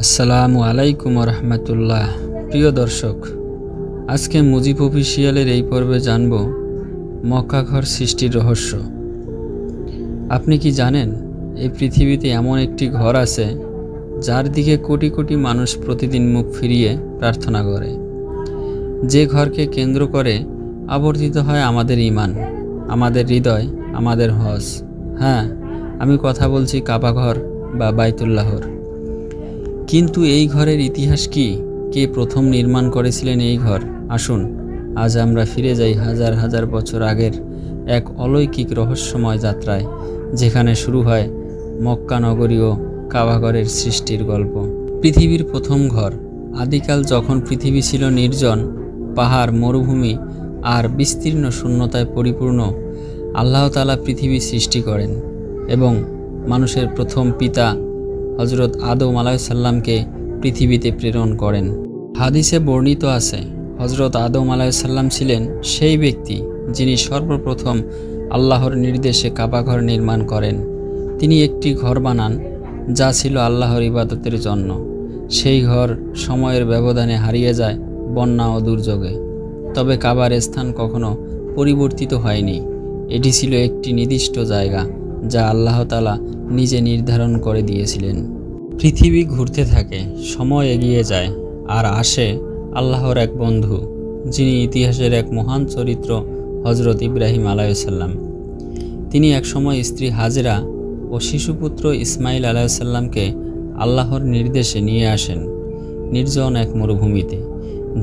আসসালামু আলাইকুম রহমতুল্লাহ। প্রিয় দর্শক, আজকে মুজিব অফিসিয়ালের এই পর্বে জানব মক্কা ঘর সৃষ্টির রহস্য। আপনি কি জানেন এই পৃথিবীতে এমন একটি ঘর আছে যার দিকে কোটি কোটি মানুষ প্রতিদিন মুখ ফিরিয়ে প্রার্থনা করে? যে ঘরকে কেন্দ্র করে আবর্তিত হয় আমাদের ঈমান, আমাদের হৃদয়, আমাদের হজ। হ্যাঁ, আমি কথা বলছি কাবা ঘর বা বাইতুল্লাহর। কিন্তু এই ঘরের ইতিহাস কি? কে প্রথম নির্মাণ করেছিলেন এই ঘর? আসুন আজ আমরা ফিরে যাই হাজার হাজার বছর আগের এক অলৌকিক রহস্যময় যাত্রায়, যেখানে শুরু হয় মক্কা নগরী ও কাবা ঘরের সৃষ্টির গল্প। পৃথিবীর প্রথম ঘর। আদিকাল যখন পৃথিবী ছিল নির্জন, পাহাড়, মরুভূমি আর বিস্তীর্ণ শূন্যতায় পরিপূর্ণ, আল্লাহ তাআলা পৃথিবী সৃষ্টি করেন এবং মানুষের প্রথম পিতা হযরত আদম আলাইহিস সালামকে পৃথিবীতে প্রেরণ করেন। হাদিসে বর্ণিত আছে, হযরত আদম আলাইহিস সালাম ছিলেন সেই ব্যক্তি যিনি সর্বপ্রথম আল্লাহর নির্দেশে কাবা ঘর নির্মাণ করেন। তিনি একটি ঘর বানান যা ছিল আল্লাহর ইবাদতের জন্য। সেই ঘর সময়ের ব্যবধানে হারিয়ে যায় বন্যা ও দুর্যোগে। তবে কাবার স্থান কখনো পরিবর্তিত হয়নি। এটি ছিল একটি নির্দিষ্ট জায়গা যা আল্লাহ তাআলা নিজে নির্ধারণ করে দিয়েছিলেন। পৃথিবী ঘুরতে থাকে, সময় এগিয়ে যায়, আর আসে আল্লাহর এক বন্ধু, যিনি ইতিহাসের এক মহান চরিত্র, হযরত ইব্রাহিম আলাইহিস সালাম। তিনি একসময় স্ত্রী হাজেরা ও শিশুপুত্র ইসমাইল আলাইহিস সালামকে আল্লাহর নির্দেশে নিয়ে আসেন নির্জন এক মরুভূমিতে,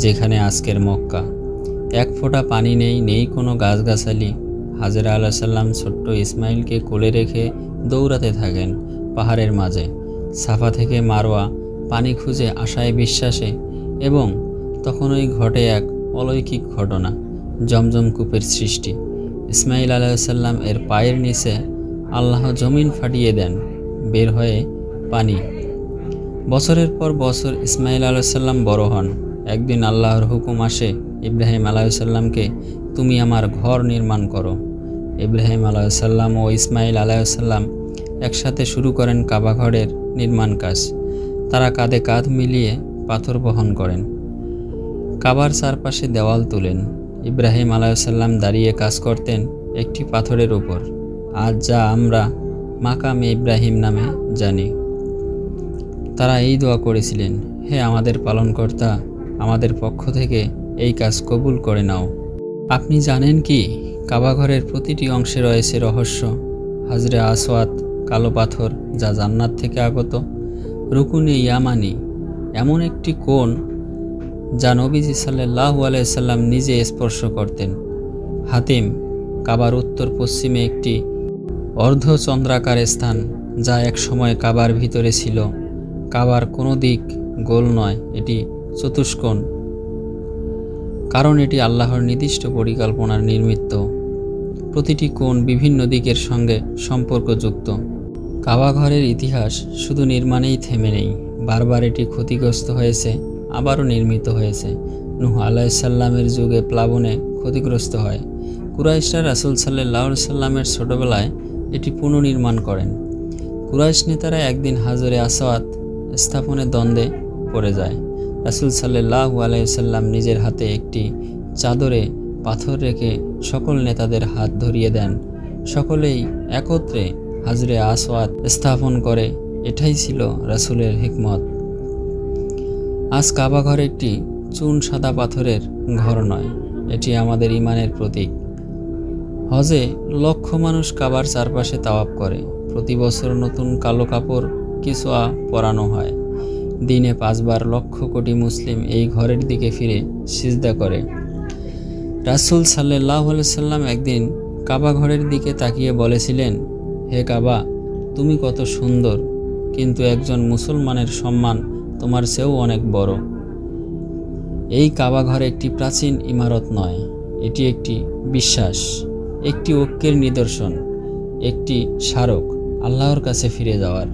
যেখানে আজকের মক্কা। এক ফোঁটা পানি নেই, নেই কোনো গাছগাছালি। হাজেরা আলাইহিস সালাম ছোট্ট ইসমাইলকে কোলে রেখে দৌড়াতে থাকেন পাহাড়ের মাঝে, সাফা থেকে মারওয়া, পানি খুঁজে, আশায় বিশ্বাসে। এবং তখনই ঘটে এক অলৌকিক ঘটনা, জমজম কূপের সৃষ্টি। ইসমাইল আলাইহিস সালাম এর পায়ের নিচে আল্লাহ জমিন ফাটিয়ে দেন, বের হয়ে পানি। বছরের পর বছর ইসমাইল আলাইহিস সালাম বড় হন। একদিন আল্লাহর হুকুম আসে ইব্রাহিম আলাইহিস সালামকে, তুমি আমার ঘর নির্মাণ করো। ইব্রাহিম আলাইহিস সালাম ও ইসমাইল আলাইহিস সালাম একসাথে শুরু করেন কাবা ঘরের নির্মাণ কাজ। তারা কাঁধে কাঁধ মিলিয়ে পাথর বহন করেন, কাবার চারপাশে দেওয়াল তুলেন। ইব্রাহিম আলাইহিস সালাম দাঁড়িয়ে কাজ করতেন একটি পাথরের উপর, আজ যা আমরা মাকামে ইব্রাহিম নামে জানি। তারা এই দোয়া করেছিলেন, হে আমাদের পালনকর্তা, আমাদের পক্ষ থেকে এই কাজ কবুল করে নাও। আপনি জানেন কি, কাবা ঘরের প্রতিটি অংশে রয়েছে রহস্য। হাজরে আসওয়াদ, কালো পাথর যা জান্নাত থেকে আগত। রুকুনে ইয়ামানি, এমন একটি কোণ যা নবীজি সাল্লাল্লাহু আলাইহি সাল্লাম নিজে স্পর্শ করতেন। হাতিম, কাবার উত্তর পশ্চিমে একটি অর্ধচন্দ্রাকার স্থান যা এক সময় কাবার ভিতরে ছিল। কাবার কোনো দিক গোল নয়, এটি চতুষ্কোণ, কারণ এটি আল্লাহর নির্দিষ্ট পরিকল্পনার নির্মিত। প্রতিটি কোণ বিভিন্ন দিকের সঙ্গে সম্পর্কযুক্ত। কাবা ঘরের ইতিহাস শুধু নির্মাণেই থেমে নেই, বারবার এটি ক্ষতিগ্রস্ত হয়েছে, আবারও নির্মিত হয়েছে। নূহ আলাইহিস সালামের যুগে প্লাবনে ক্ষতিগ্রস্ত হয়। কুরাইশরা রাসূল সাল্লাল্লাহু আলাইহি সাল্লামের ছোটবেলায় এটি পুনর্নির্মাণ করেন। কুরাইশ নেতারা একদিন হাজরে আসওয়াদ স্থাপনের দ্বন্দ্বে পড়ে যায়। রাসূল সাল্লাল্লাহু আলাইহি সাল্লাম নিজের হাতে একটি চাদরে পাথর রেখে সকল নেতাদের হাত ধরিয়ে দেন। সকলেই একত্রে হাজরে আসওয়াদ স্থাপন করে। এটাই ছিল রাসূলের হিকমত। আজ কাবা ঘর একটি চুন সাদা পাথরের ঘর নয়, এটি আমাদের ঈমানের প্রতীক। হজে লক্ষ মানুষ কাবার চারপাশে তাওয়াফ করে। প্রতি বছর নতুন কালো কাপড় কিসওয়া পরানো হয়। দিনে 5 বার লক্ষ কোটি মুসলিম এই ঘরের দিকে ফিরে সিজদা করে। রাসূল সাল্লাল্লাহু আলাইহি সাল্লাম একদিন কাবা ঘরের দিকে তাকিয়ে বলেছিলেন, হে কাবা, তুমি কত সুন্দর, কিন্তু একজন মুসলমানের সম্মান তোমার চেয়েও অনেক বড়। এই কাবা ঘর একটি প্রাচীন ইমারত নয়, এটি একটি বিশ্বাস, একটি ঐক্যের নিদর্শন, একটি স্মারক আল্লাহর কাছে ফিরে যাওয়ার।